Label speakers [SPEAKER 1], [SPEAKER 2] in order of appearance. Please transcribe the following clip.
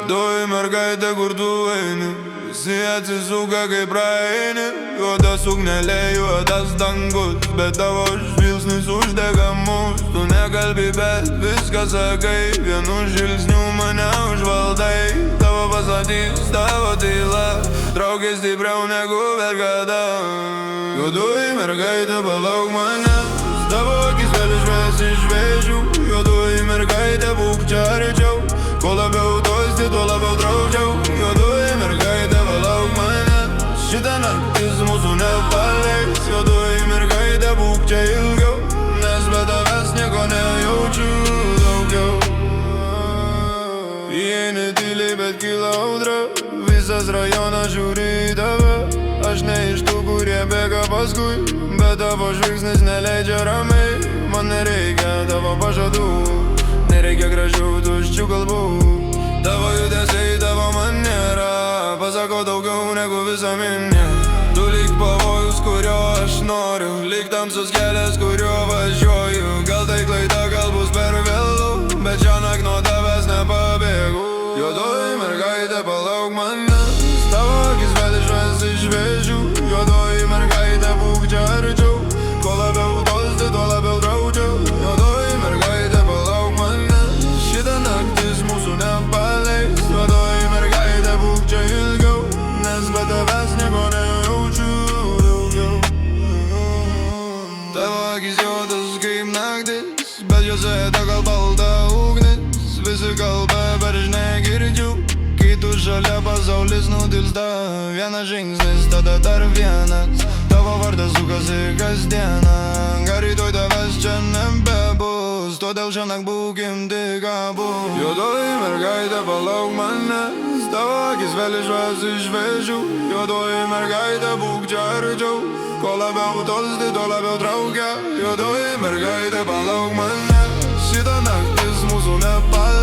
[SPEAKER 1] Juodoji mergaitė, kur tu eini, visi atsisuka kai praeini. Juoda suknelė, juodas dangus, bet tavo žvilgsnis uždega mus. Tu nekalbi, bet viską sakai, vienu žvilgsniu mane užvaldai. Tavo paslaptis, tavo tyla traukia stipriau negu bet kada. Juodoji mergaitė, palauk mane, tavo akis vėl išves iš vėžių. Juodoji mergaitė, būk čia arčiau, kuo labiau tolsti, tuo labiau draudžiau. Juodoji mergaitė, palauk mane, šitą naktis mūsų nepaleis. Juodoji mergaitė, būk čia ilgiau, nes be tavęs nieko nejaučiu daugiau. Įeini tyliai, bet kyla audra, visas rajonas žiūri į tave. Aš ne iš tų, kurie bėga paskui, bet tavo žvilgsnis neleidžia ramiai. Man nereikia tavo pažadų, nereikia gražių tuščių kalbų. Tavo judesiai, tavo maniera pasako daugiau negu visa minė. Tu lyg pavojus, kurio aš noriu, lyg tamsus kelias, kuriuo važiuoju. Gal tai klaida, gal bus per vėlu, bet šiąnakt nuo tavęs nepabėgu. Juodoji mergaitė, palauk mane, tavo akis vėl išves iš vėžių. Juodoji mergaitė, būk čia arčiau, kuo labiau tolsti, tuo labiau draudžiau. Juodoji mergaitė, palauk mane, šitą naktis mūsų nepaleis. Juodoji mergaitė, būk čia ilgiau, nes be tavęs nieko nejaučiu daugiau. Tavo akis juodas kaip naktis, bet jose gal balta ugnis. Visi kalba, bet aš negirdžiu, kai tu šalia pasaulis nutilsta. Vienas žingsnis, tada dar vienas, tavo vardas sukasi kasdieną. Gal rytoj tavęs čia nebebus, todėl šiąnakt būkim tik abu. Juodoji mergaitė, palauk mane, tavo akis vėl išves iš vėžių. Juodoji mergaitė, būk čia arčiau, kuo labiau tolsti, tuo labiau traukia. Juodoji mergaitė, palauk mane, šitą naktis mūsų nepaleis.